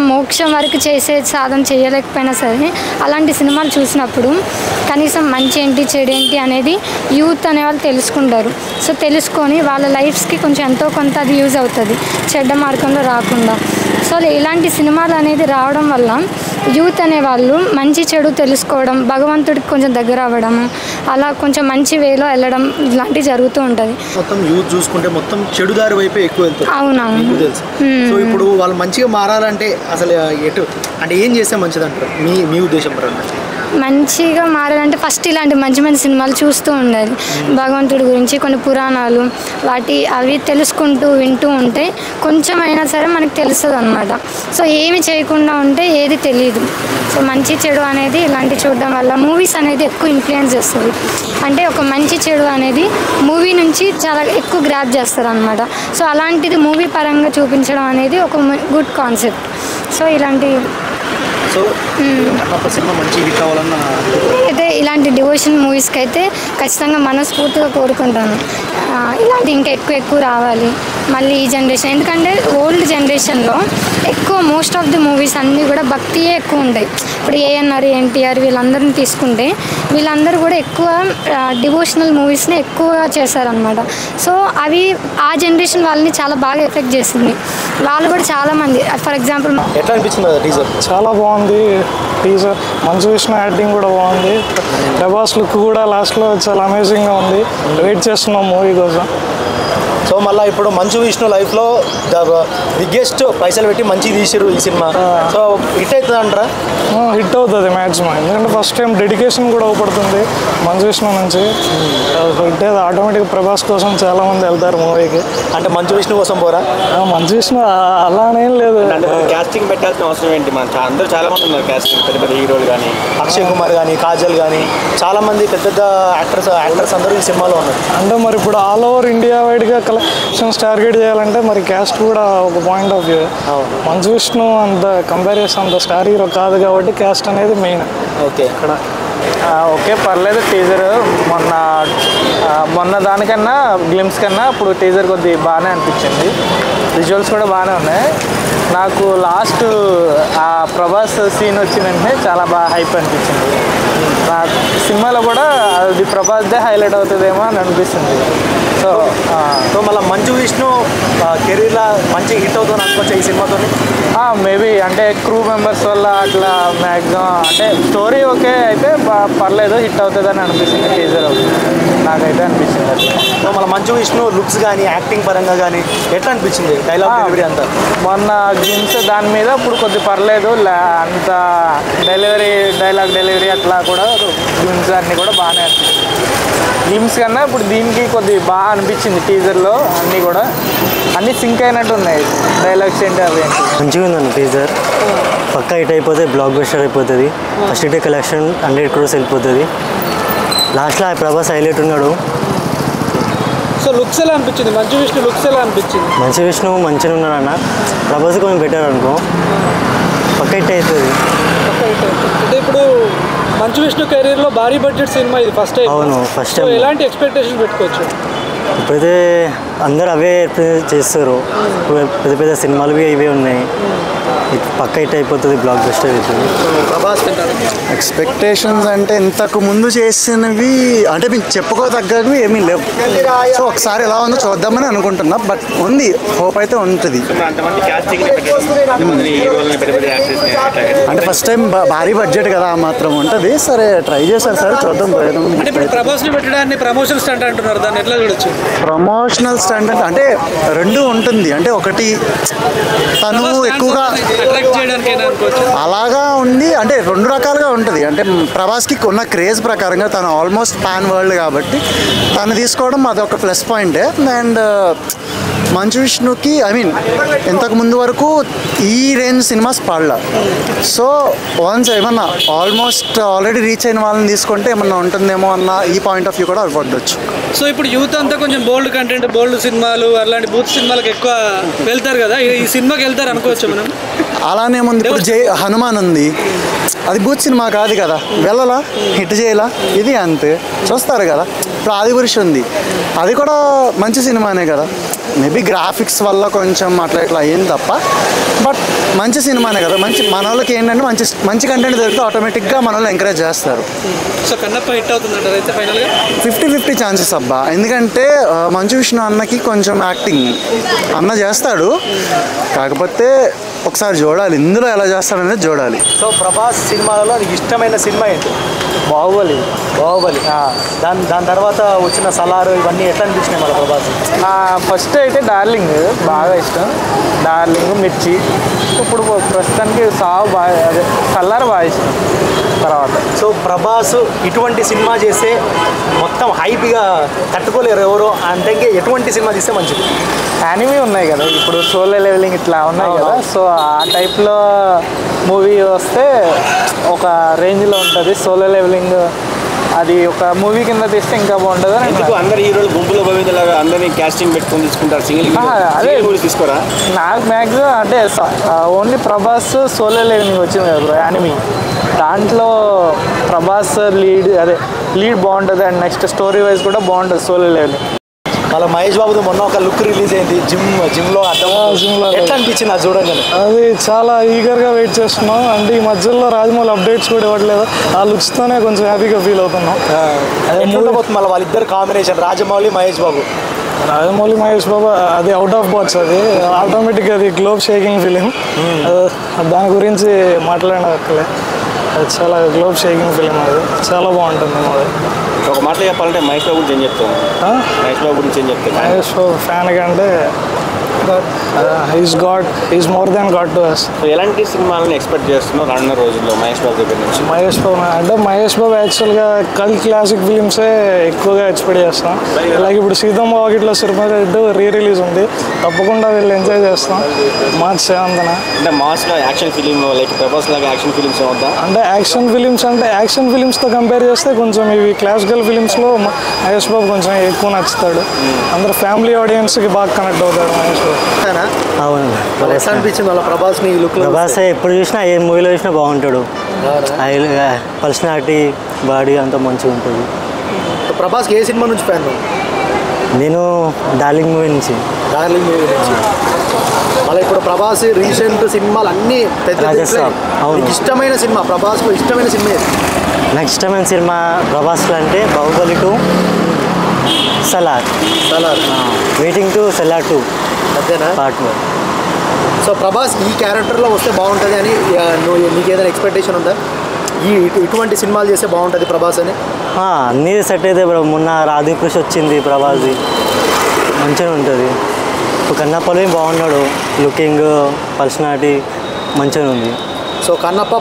మోక్షం వరకు సాధన చేయలేకపోయినా సరే అలాంటి సినిమాలు చూసినప్పుడు కనీసం మంచి ఏంటి చెడు ఏంటి అనేది యూత్ అనేవాళ్ళు తెలుసుకుంటారు. సో తెలుసుకొని వాళ్ళ లైఫ్స్కి కొంచెం ఎంతో కొంత అది యూజ్ అవుతుంది చెడ్డ మార్గంలో రాకుండా. సో ఇలాంటి సినిమాలు అనేది రావడం వల్ల యూత్ అనేవాళ్ళు మంచి చెడు తెలుసుకోవడం, భగవంతుడికి కొంచెం దగ్గర అవ్వడం, అలా కొంచెం మంచి వేలో వెళ్ళడం ఇలాంటివి జరుగుతూ ఉంటుంది. మొత్తం యూత్ చూసుకుంటే మొత్తం చెడుదారి వైపే ఎక్కువ వెళ్తుంది. అవునవును. తెలుసు. సో ఇప్పుడు వాళ్ళు మంచిగా మారాలంటే అసలు అంటే ఏం చేస్తే మంచిది అంటారు మీ ఉద్దేశం ప్రకారం? మంచిగా మారాలంటే ఫస్ట్ ఇలాంటి మంచి మంచి సినిమాలు చూస్తూ ఉండాలి. భగవంతుడి గురించి కొన్ని పురాణాలు అవి తెలుసుకుంటూ వింటూ ఉంటే కొంచెం అయినా సరే మనకు తెలుస్తుంది అనమాట. సో ఏమి చేయకుండా ఉంటే ఏది తెలియదు. సో మంచి చెడు అనేది ఇలాంటి చూడడం వల్ల మూవీస్ అనేది ఎక్కువ ఇన్ఫ్లుయెన్స్ చేస్తుంది. అంటే ఒక మంచి చెడు అనేది మూవీ నుంచి చాలా ఎక్కువ గ్రాప్ చేస్తారు అనమాట. సో అలాంటిది మూవీ పరంగా చూపించడం అనేది ఒక గుడ్ కాన్సెప్ట్. సో ఇలాంటి సినిమా మంచి హిట్ అవ్వాలన్నా అయితే ఇలాంటి డివోషన్ మూవీస్కి అయితే ఖచ్చితంగా మనస్ఫూర్తిగా కోరుకుంటాను. ఇలాంటి ఇంకా ఎక్కువ రావాలి మళ్ళీ ఈ జనరేషన్. ఎందుకంటే ఓల్డ్ జనరేషన్లో ఎక్కువ మోస్ట్ ఆఫ్ ది మూవీస్ అన్నీ కూడా భక్తియే ఎక్కువ ఉంటాయి. ఇప్పుడు ఏఎన్ఆర్, ఎన్టీఆర్ వీళ్ళందరినీ తీసుకుంటే వీళ్ళందరూ కూడా ఎక్కువ డివోషనల్ మూవీస్ని ఎక్కువగా చేశారనమాట. సో అవి ఆ జనరేషన్ వాళ్ళని చాలా బాగా ఎఫెక్ట్ చేసింది. వాళ్ళు కూడా చాలామంది ఫర్ ఎగ్జాంపుల్ ఎట్లా అనిపించింది టీజర్? చాలా బాగుంది టీజర్. మంచు విష్ణు యాక్టింగ్ కూడా బాగుంది. ప్రభాస్ లుక్ కూడా లాస్ట్లో చాలా అమేజింగ్గా ఉంది. వెయిట్ చేస్తున్నాం మూవీ కోసం. సో మళ్ళీ ఇప్పుడు మంచు విష్ణు లైఫ్లో బిగ్గెస్ట్ పైసలు పెట్టి మంచి తీసిరు ఈ సినిమా. సో హిట్ అవుతుంది అంటారా? హిట్ అవుతుంది మ్యాక్సిమం. ఎందుకంటే ఫస్ట్ టైం డెడికేషన్ కూడా అవపడుతుంది మంచు విష్ణు నుంచి. హిట్ అయితే ఆటోమేటిక్గా ప్రభాస్ కోసం చాలామంది వెళ్తారు మూవీకి. అంటే మంచు విష్ణు కోసం పోరా? మంచు విష్ణు అలానేం లేదు. కాస్టింగ్ పెట్టాల్సిన అవసరం ఏంటి? మన అందరూ చాలా మంది ఉన్నారు కాస్టింగ్, పెద్ద పెద్ద హీరోలు కానీ, అక్షయ్ కుమార్ కానీ, కాజల్ కానీ చాలా మంది పెద్ద పెద్ద యాక్టర్స్ అందరూ ఈ సినిమాలో ఉన్నారు. అంటే మరి ఇప్పుడు ఆల్ ఓవర్ ఇండియా వైడ్గా కలెక్షన్స్ టార్గెట్ చేయాలంటే మరి క్యాస్ట్ కూడా ఒక point of view. Manchu Vishnu అంత కంపేర్ చేస్తే అంత స్టార్ హీరో కాదు కాబట్టి క్యాస్ట్ అనేది మెయిన్. ఓకే ఇక్కడ ఓకే పర్లేదు. టీజర్ మొన్న దానికన్నా గ్లిమ్స్ కన్నా ఇప్పుడు టీజర్ కొద్దిగా బాగానే అనిపించింది. విజువల్స్ కూడా బాగానే ఉన్నాయి. నాకు లాస్ట్ ఆ ప్రభాస్ సీన్ వచ్చిన వెంటనే చాలా బాగా హైప్ అనిపించింది. నా సినిమాలో కూడా అది ప్రభాస్దే హైలైట్ అవుతుందేమో అని అనిపిస్తుంది. సో మళ్ళీ మంచు విష్ణు కెరీర్లో మంచి హిట్ అవుతుంది అనుకోవచ్చు ఈ సినిమాతో. మేబీ అంటే క్రూ మెంబర్స్ వల్ల అట్లా మ్యాక్సిమం అంటే స్టోరీ ఓకే అయితే పర్లేదు హిట్ అవుతుందని అనిపిస్తుంది టీజర్ నాకైతే అనిపించింది అట్లా. సో మళ్ళీ మంచు విష్ణు లుక్స్ కానీ యాక్టింగ్ పరంగా కానీ ఎట్లా అనిపించింది? డైలాగ్ డెలివరీ అంతా మొన్న గ్లిమ్స్ దాని మీద ఇప్పుడు కొద్ది పర్లేదు. అంత డైలాగ్ డెలివరీ అట్లా కూడా గ్లిమ్స్ అన్నీ కూడా బాగానే అనిపించింది. గ్లిమ్స్ కన్నా ఇప్పుడు దీనికి కొద్దిగా బాగా అనిపించింది. టీజర్లో అన్నీ కూడా అన్నీ సింక్ అయినట్టు ఉన్నాయి. డైలాగ్స్ ఏంటి అవి ఏంటి మంచిగా ఉందండి టీజర్. పక్కా హిట్ అయిపోతే బ్లాక్ బస్టర్ అయిపోతుంది. ఫస్ట్ డే కలెక్షన్ 100 crores వెళ్ళిపోతుంది. లాస్ట్లో ప్రభాస్ హైలైట్ ఉన్నాడు. సో లుక్స్ ఎలా అనిపించింది? మంచు విష్ణు లుక్స్ ఎలా అనిపించింది? మంచు విష్ణు మంచిగా ఉన్నాడన్న. ప్రభాస్ కొంచెం బెటర్ అనుకో. పక్కా హిట్ అవుతుంది. అంటే ఇప్పుడు మంచు విష్ణు కెరీర్లో భారీ బడ్జెట్ సినిమా ఇది ఫస్ట్ టైం. అవును ఫస్ట్ టైం. ఎలాంటి ఎక్స్పెక్టేషన్ పెట్టుకోవచ్చు? ఇప్పుడైతే అందరూ అవే చేస్తారు. పెద్ద పెద్ద సినిమాలు ఇవే ఉన్నాయి. పక్కా హిట్ అయిపోతుంది, బ్లాక్ బస్టర్ అవుతుంది. ప్రభాస్ ఎక్స్పెక్టేషన్స్ అంటే ఇంతకు ముందు చేసినవి అంటే మీకు చెప్పుకోదగ్గవి ఏమీ లేవు. సో ఒకసారి ఎలా ఉందో చూద్దామని అనుకుంటున్నా. బట్ ఉంది, హోప్ అయితే ఉంటుంది. అంటే ఫస్ట్ టైం భారీ బడ్జెట్ కదా మాత్రం ఉంటుంది. సరే ట్రై చేశారు సార్, చూద్దాం. అంటే ఇప్పుడు ప్రభాస్ని పెట్టడాన్ని ప్రమోషన్ స్టంట్ అంటున్నారు, దాన్ని ఎట్లా చూడొచ్చు? ప్రమోషనల్ స్టంట్ అంటే రెండు ఉంటుంది. అంటే ఒకటి తను ఎక్కువగా అలాగా ఉంది, అంటే రెండు రకాలుగా ఉంటుంది. అంటే ప్రభాస్కి ఉన్న క్రేజ్ ప్రకారంగా తను ఆల్మోస్ట్ పాన్ వరల్డ్ కాబట్టి తను తీసుకోవడం అదొక ప్లస్ పాయింటే. అండ్ మంచు విష్ణుకి ఇంతకు ముందు వరకు ఈ రేంజ్ సినిమాస్ పాడలా. సో వన్స్ ఏమన్నా ఆల్మోస్ట్ ఆల్రెడీ రీచ్ అయిన వాళ్ళని తీసుకుంటే ఏమన్నా ఉంటుందేమో అన్న ఈ పాయింట్ ఆఫ్ వ్యూ కూడా అవ్వవచ్చు. సో ఇప్పుడు యూత్ అంతా కొంచెం బోల్డ్ కంటెంట్, బోల్డ్ సినిమాలు అలాంటి బూత్ సినిమాలకు ఎక్కువ వెళ్తారు కదా, ఈ సినిమాకి వెళ్తారు అనుకోవచ్చు మనం? అలానే ఉంది. ఇప్పుడు హనుమాన్ ఉంది, అది బూత్ సినిమా కాదు కదా, వెళ్ళలా, హిట్ చేయాలా, ఇది అంతే చూస్తారు కదా. ఇప్పుడు ఆదిపురుష్ ఉంది, అది కూడా మంచి సినిమానే కదా. మేబీ గ్రాఫిక్స్ వల్ల కొంచెం అట్లా ఇట్లా అయ్యింది తప్ప, బట్ మంచి సినిమానే కదా, మంచి మన వాళ్ళకి ఏంటంటే మంచి మంచి కంటెంట్ దొరికితే ఆటోమేటిక్గా మన వాళ్ళు ఎంకరేజ్ చేస్తారు. సో కన్నప్ప హిట్ అవుతుందంటారు అయితే ఫైనల్గా? 50-50 ఛాన్సెస్ అబ్బా. ఎందుకంటే మంచు విష్ణు అన్నకి కొంచెం యాక్టింగ్ అన్న చేస్తాడు, కాకపోతే ఒకసారి చూడాలి ఇందులో ఎలా చేస్తాడనేది చూడాలి. సో ప్రభాస్ సినిమాలలో నీకు ఇష్టమైన సినిమా ఏంటి? బాహుబలి. దాని తర్వాత వచ్చిన సలారు ఇవన్నీ ఎట్లా అనిపించినాయి మన ప్రభాస్? ఫస్ట్ అయితే డార్లింగ్ బాగా ఇష్టం, డార్లింగ్, మిర్చి. ఇప్పుడు ప్రస్తుతానికి సావు బాగా, అదే సల్లార్ బాగా ఇష్టం తర్వాత. సో ప్రభాస్ ఇటువంటి సినిమా చేస్తే మొత్తం హైప్గా తట్టుకోలేరు ఎవరో అంటే ఎటువంటి సినిమా తీస్తే మంచిది? యానిమీ ఉన్నాయి కదా ఇప్పుడు, సోలో లెవెలింగ్ ఇట్లా ఉన్నాయి కదా, సో ఆ టైప్లో మూవీ వస్తే ఒక రేంజ్లో ఉంటుంది. సోలో లెవెలింగ్ అది ఒక మూవీ కింద తీస్తే ఇంకా బాగుంటుంది. ఎందుకు అందరు హీరోలు గుంపులో భవించలాగా అందరినీ క్యాస్టింగ్ పెట్టుకొని తీసుకుంటారు, సింగిల్ అదే కూడా తీసుకోరా? నాకు మ్యాక్సిమం అంటే ఓన్లీ ప్రభాస్ సోలో లెవెలింగ్ వచ్చింది కదా బ్రో యానిమీ, దాంట్లో ప్రభాస్ లీడ్ బాగుంటుంది అండ్ నెక్స్ట్ స్టోరీ వైజ్ కూడా బాగుంటుంది సోలో లెవెలింగ్. అలా మహేష్ బాబుతో మొన్న ఒక లుక్ రిలీజ్ అయింది జిమ్లో ఎట్లా అనిపించింది అది చూడంగానే? అది చాలా ఈగర్గా వెయిట్ చేస్తున్నాం. అంటే ఈ మధ్యలో రాజమౌళి అప్డేట్స్ కూడా ఇవ్వట్లేదు, ఆ లుక్స్తోనే కొంచెం హ్యాపీగా ఫీల్ అవుతున్నాం. మళ్ళీ వాళ్ళిద్దరు కాంబినేషన్ రాజమౌళి మహేష్ బాబు అది అవుట్ ఆఫ్ బాక్స్, అది ఆటోమేటిక్గా అది గ్లోబ్ షేకింగ్ ఫిలిం. దాని గురించి మాట్లాడక్కలే, అది చాలా గ్లోబ్ షేకింగ్ ఫిలిం, అది చాలా బాగుంటుంది. అది ఒక మాటలో చెప్పాలంటే మహేష్ బాబు గురించి ఏం చెప్తాం? మహేష్ బాబు గురించి ఏం చెప్తాం? మహేష్ బాబు ఫ్యాన్ కంటే is more than god to us. ఎలాంటి సినిమాలను ఎక్స్పెక్ట్ చేస్తున్నావు రానున్న రోజుల్లో మహేష్ బాబు దగ్గర నుంచి? మహేష్ బాబు యాక్చువల్గా కల్ట్ క్లాసిక్ ఫిలిమ్సే ఎక్కువగా ఎక్స్పెక్ట్ చేస్తాం. లైక్ ఇప్పుడు సీతమ్మ వాకిట్లో సిరిమరెడ్డి రిలీజ్ ఉంది, తప్పకుండా వెళ్ళి ఎంజాయ్ చేస్తాం March 7th. అంటే మాస్గా యాక్షన్ ఫిలిం లైక్ ప్రభాస్ లాగా యాక్షన్ ఫిలిమ్స్ ఏమవుతా? అంటే యాక్షన్ ఫిలిమ్స్తో కంపేర్ చేస్తే కొంచెం ఇవి క్లాసికల్ ఫిలిమ్స్లో మహేష్ బాబు కొంచెం ఎక్కువ నచ్చుతాడు. అందరు ఫ్యామిలీ ఆడియన్స్కి బాగా కనెక్ట్ అవుతాడు మహేష్ బాబు. అవును, అనిపించింది వాళ్ళ ప్రభాస్ని లుక్? ప్రభాస్ ఎప్పుడు చూసినా ఏ మూవీలో చూసినా బాగుంటాడు, పర్సనాలిటీ బాడీ అంతా మంచిగా ఉంటుంది. ప్రభాస్కి ఏ సినిమా నుంచి ఫ్యాన్? నేను డార్లింగ్ మూవీ నుంచి. మళ్ళీ ఇప్పుడు ప్రభాస్ రీసెంట్ సినిమాలు అన్నీ పెద్ద ఇష్టమైన సినిమా ప్రభాస్లో ఇష్టమైన సినిమా? నాకు ఇష్టమైన సినిమా ప్రభాస్లో అంటే బాహుబలి 2, సలార్. వెయిటింగ్ టు సలార్ 2 అదేనా పార్ట్ 1. సో ప్రభాస్ ఈ క్యారెక్టర్లో వస్తే బాగుంటుంది అని నీకు ఏదైనా ఎక్స్పెక్టేషన్ ఉందా? ఇటువంటి సినిమాలు చేస్తే బాగుంటుంది ప్రభాస్ అని? అన్నీ సెట్ అయితే మొన్న రాధికృష్ వచ్చింది ప్రభాస్ది, మంచిగా ఉంటుంది. ఇప్పుడు కన్నప్పలో బాగున్నాడు, లుకింగ్ పర్సనాలిటీ మంచిగా ఉంది. సో కన్నప్ప